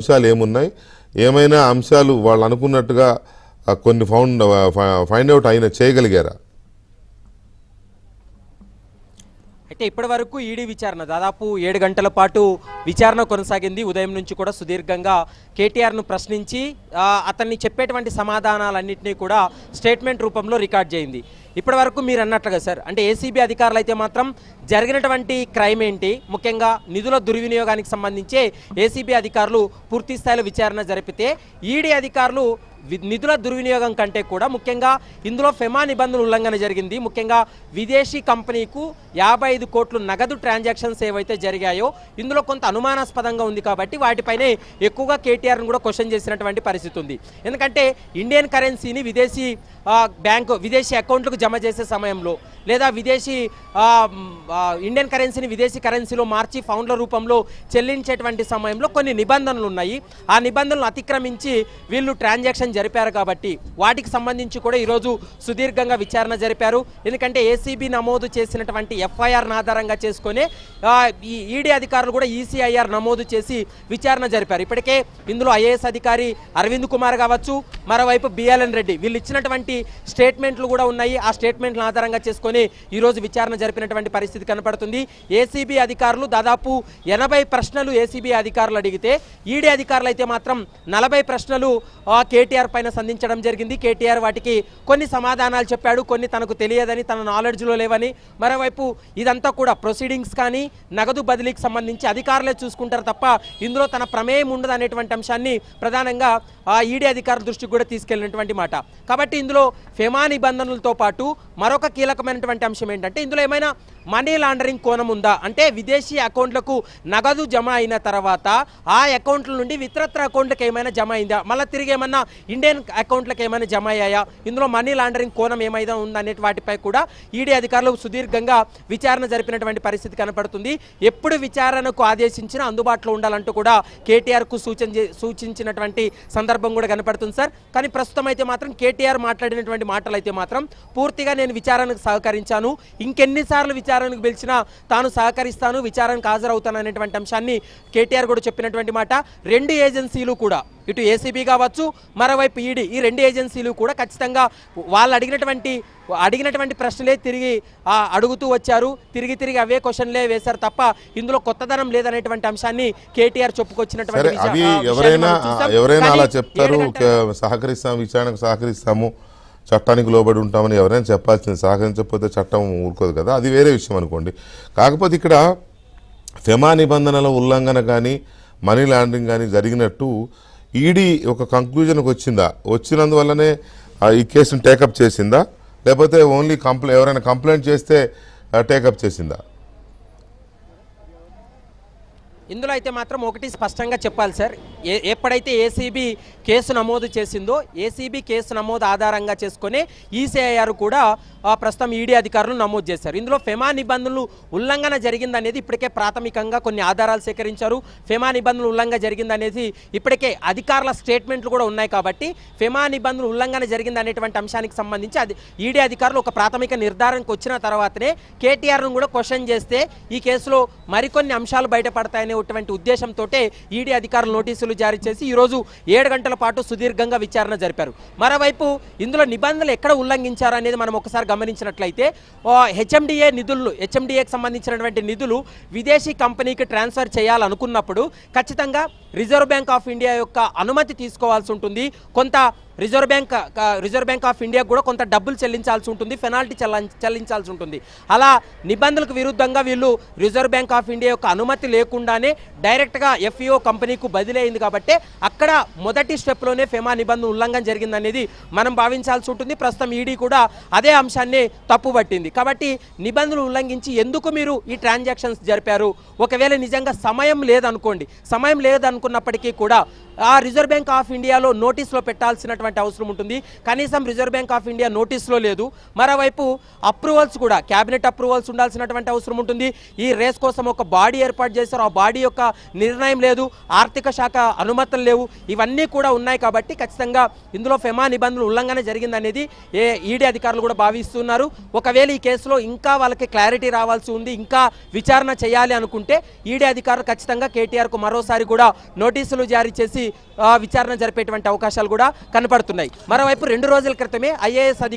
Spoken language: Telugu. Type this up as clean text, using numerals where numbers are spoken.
అంశాలు ఏమున్నాయి, ఏమైనా అంశాలు వాళ్ళు అనుకున్నట్టుగా కొన్ని ఫైండ్ అవుట్ అయినా చేయగలిగారా? అయితే ఇప్పటి వరకు ఈడీ విచారణ దాదాపు 7 గంటల పాటు విచారణ కొనసాగింది. ఉదయం నుంచి కూడా సుదీర్ఘంగా కేటీఆర్ను ప్రశ్నించి అతన్ని చెప్పేటువంటి సమాధానాలన్నింటినీ కూడా స్టేట్మెంట్ రూపంలో రికార్డ్ చేయింది. ఇప్పటి వరకు మీరు అన్నట్లుగా సార్, అంటే ఏసీబీ అధికారులు అయితే మాత్రం జరిగినటువంటి క్రైమ్ ఏంటి, ముఖ్యంగా నిధుల దుర్వినియోగానికి సంబంధించి ఏసీబీ అధికారులు పూర్తి స్థాయిలో విచారణ జరిపితే, ఈడీ అధికారులు నిధుల దుర్వినియోగం కంటే కూడా ముఖ్యంగా ఇందులో ఫెమా నిబంధనల ఉల్లంఘన జరిగింది. ముఖ్యంగా విదేశీ కంపెనీకు 55 కోట్లు నగదు ట్రాన్సాక్షన్స్ ఏవైతే జరిగాయో ఇందులో కొంత అనుమానాస్పదంగా ఉంది కాబట్టి వాటిపైనే ఎక్కువగా కేటీఆర్ను కూడా క్వశ్చన్ చేసినటువంటి పరిస్థితి ఉంది. ఎందుకంటే ఇండియన్ కరెన్సీని విదేశీ అకౌంట్లకు జమ చేసే సమయంలో లేదా ఇండియన్ కరెన్సీని విదేశీ కరెన్సీలో మార్చి ఫౌండ్ల రూపంలో చెల్లించేటువంటి సమయంలో కొన్ని నిబంధనలు ఉన్నాయి. ఆ నిబంధనలు అతిక్రమించి వీళ్ళు ట్రాన్సాక్షన్ జరిపారు కాబట్టి వాటికి సంబంధించి కూడా ఈరోజు సుదీర్ఘంగా విచారణ జరిపారు. ఎందుకంటే ఏసీబీ నమోదు చేసినటువంటి ఎఫ్ఐఆర్ను ఆధారంగా చేసుకునే ఈ ఈడీ అధికారులు కూడా ఈసీఐఆర్ నమోదు చేసి విచారణ జరిపారు. ఇప్పటికే ఇందులో ఐఏఎస్ అధికారి అరవింద్ కుమార్ కావచ్చు, మరోవైపు బిఎల్ఎన్ రెడ్డి వీళ్ళు ఇచ్చినటువంటి స్టేట్మెంట్లు కూడా ఉన్నాయి. ఆ స్టేట్మెంట్లను ఆధారంగా చేసుకొని ఈరోజు విచారణ జరిపినటువంటి పరిస్థితి కనపడుతుంది. ఏసీబీ అధికారులు దాదాపు 80 ప్రశ్నలు ఏసీబీ అధికారులు అడిగితే, ఈడీ అధికారులు అయితే మాత్రం 40 ప్రశ్నలు కేటీఆర్ పైన సంధించడం జరిగింది. కేటీఆర్ వాటికి కొన్ని సమాధానాలు చెప్పాడు, కొన్ని తనకు తెలియదని, తన నాలెడ్జ్లో లేవని. మరోవైపు ఇదంతా కూడా ప్రొసీడింగ్స్ కానీ నగదు బదిలీకి సంబంధించి అధికారులే చూసుకుంటారు తప్ప ఇందులో తన ప్రమేయం ఉండదు అనేటువంటి అంశాన్ని ప్రధానంగా ఈడీ అధికారుల దృష్టికి కూడా తీసుకెళ్లినటువంటి మాట. కాబట్టి ఇందులో ఫెమా నిబంధనలతో పాటు మరొక కీలకమైనటువంటి అంశం ఏంటంటే, ఇందులో ఏమైనా మనీ లాండరింగ్ కోణం ఉందా, అంటే విదేశీ అకౌంట్లకు నగదు జమ అయిన తర్వాత ఆ అకౌంట్ల నుండి ఇతరత్ర అకౌంట్లకు ఏమైనా జమ అయిందా, మళ్ళీ తిరిగి ఏమన్నా ఇండియన్ అకౌంట్లకు ఏమైనా జమ అయ్యాయా, ఇందులో మనీ లాండరింగ్ కోణం ఏమైనా ఉందనే వాటిపై కూడా ఈడీ అధికారులు సుదీర్ఘంగా విచారణ జరిపినటువంటి పరిస్థితి కనపడుతుంది. ఎప్పుడు విచారణకు ఆదేశించినా అందుబాటులో ఉండాలంటూ కూడా కేటీఆర్కు సూచించినటువంటి సందర్భం కూడా కనపడుతుంది సార్. కానీ ప్రస్తుతం అయితే మాత్రం కేటీఆర్ మాట్లాడినటువంటి మాటలు అయితే మాత్రం పూర్తిగా నేను విచారణకు సహకరించాను, ఇంకెన్నిసార్లు విచారణకు పిలిచినా తాను సహకరిస్తాను, విచారణకు హాజరవుతాను అనేటువంటి అంశాన్ని కేటీఆర్ కూడా చెప్పినటువంటి మాట. రెండు ఏజెన్సీలు కూడా, ఇటు ఏసీబీ కావచ్చు మరోవైపు ఈడీ, ఈ రెండు ఏజెన్సీలు కూడా ఖచ్చితంగా వాళ్ళు అడిగినటువంటి ప్రశ్నలే తిరిగి అడుగుతూ వచ్చారు, తిరిగి అవే క్వశ్చన్లే వేశారు తప్ప ఇందులో కొత్తదనం లేదనేటువంటి అంశాన్ని కేటీఆర్ చెప్పుకొచ్చినటువంటి ఎవరైనా అలా చెప్తారు, సహకరిస్తాము, విచారణకు సహకరిస్తాము, చట్టానికి లోబడి ఉంటామని ఎవరైనా చెప్పాల్సింది, సహకరించకపోతే చట్టం ఊరుకోదు కదా, అది వేరే విషయం అనుకోండి. కాకపోతే ఇక్కడ ఫెమా నిబంధనల ఉల్లంఘన కానీ మనీ లాండరింగ్ కానీ జరిగినట్టు ఈడీ ఒక కంక్లూజన్కి వచ్చినందువల్లనే ఈ కేసును టేకప్ చేసిందా, లేకపోతే ఓన్లీ ఎవరైనా కంప్లైంట్ చేస్తే టేకప్ చేసిందా? ఇందులో అయితే మాత్రం ఒకటి స్పష్టంగా చెప్పాలి సార్, ఎప్పుడైతే ఏసీబీ కేసు నమోదు చేసిందో ఏసీబీ కేసు నమోదు ఆధారంగా చేసుకుని ఈసీఐఆర్ కూడా ప్రస్తుతం ఈడీ అధికారులు నమోదు చేశారు. ఇందులో ఫెమా నిబంధనలు ఉల్లంఘన జరిగిందనేది ఇప్పటికే ప్రాథమికంగా కొన్ని ఆధారాలు సేకరించారు. ఫెమా నిబంధనలు ఉల్లంఘన జరిగిందనేది ఇప్పటికే అధికారుల స్టేట్మెంట్లు కూడా ఉన్నాయి కాబట్టి ఫెమా నిబంధనలు ఉల్లంఘన జరిగిందనేటువంటి అంశానికి సంబంధించి ఈడీ అధికారులు ఒక ప్రాథమిక నిర్ధారణకు వచ్చిన తర్వాతనే కేటీఆర్ను కూడా క్వశ్చన్ చేస్తే ఈ కేసులో మరికొన్ని అంశాలు బయటపడతాయనేటువంటి ఉద్దేశంతో ఈడీ అధికారులు నోటీసులు జారీ చేసి ఈరోజు 7 గంటల పాటు సుదీర్ఘంగా విచారణ జరిపారు. మరోవైపు ఇందులో నిబంధనలు ఎక్కడ ఉల్లంఘించారు అనేది మనం ఒకసారి గమనించినట్లయితే, హెచ్ఎండిఏకి సంబంధించినటువంటి నిధులు విదేశీ కంపెనీకి ట్రాన్స్ఫర్ చేయాలనుకున్నప్పుడు ఖచ్చితంగా రిజర్వ్ బ్యాంక్ ఆఫ్ ఇండియా యొక్క అనుమతి తీసుకోవాల్సి ఉంటుంది. కొంత రిజర్వ్ బ్యాంక్ ఆఫ్ ఇండియా కూడా కొంత డబ్బులు చెల్లించాల్సి ఉంటుంది, పెనాల్టీ చెల్లించాల్సి ఉంటుంది. అలా నిబంధనలకు విరుద్ధంగా వీళ్ళు రిజర్వ్ బ్యాంక్ ఆఫ్ ఇండియా యొక్క అనుమతి లేకుండానే డైరెక్ట్గా ఎఫ్ఈఓ కంపెనీకు బదిలీ అయింది కాబట్టి అక్కడ మొదటి స్టెప్లోనే ఫెమా నిబంధన ఉల్లంఘన జరిగిందనేది మనం భావించాల్సి ఉంటుంది. ప్రస్తుతం ఈడీ కూడా అదే అంశాన్ని తప్పుపట్టింది. కాబట్టి నిబంధనలు ఉల్లంఘించి ఎందుకు మీరు ఈ ట్రాన్సాక్షన్స్ జరిపారు, ఒకవేళ నిజంగా సమయం లేదనుకున్నప్పటికీ కూడా ఆ రిజర్వ్ బ్యాంక్ ఆఫ్ ఇండియాలో నోటీసులో పెట్టాల్సినటువంటి చేయాల్సినటువంటి అవసరం ఉంటుంది. కనీసం రిజర్వ్ బ్యాంక్ ఆఫ్ ఇండియా నోటీస్లో లేదు. మరోవైపు అప్రూవల్స్ కూడా క్యాబినెట్ అప్రూవల్స్ ఉండాల్సినటువంటి అవసరం ఉంటుంది. ఈ రేస్ కోసం ఒక బాడీ ఏర్పాటు చేశారు, ఆ బాడీ యొక్క నిర్ణయం లేదు, ఆర్థిక శాఖ అనుమతులు లేవు, ఇవన్నీ కూడా ఉన్నాయి. కాబట్టి ఖచ్చితంగా ఇందులో ఫెమా నిబంధనలు ఉల్లంఘన జరిగిందనేది ఈడీ అధికారులు కూడా భావిస్తున్నారు. ఒకవేళ ఈ కేసులో ఇంకా వాళ్ళకి క్లారిటీ రావాల్సి ఉంది, ఇంకా విచారణ చేయాలి అనుకుంటే ఈడీ అధికారులు ఖచ్చితంగా కేటీఆర్కు మరోసారి కూడా నోటీసులు జారీ చేసి విచారణ జరిపేటువంటి అవకాశాలు కూడా కనపడుతున్నాయి. మరోవైపు 2 రోజుల క్రితమే ఐఏఎస్ అధికారులు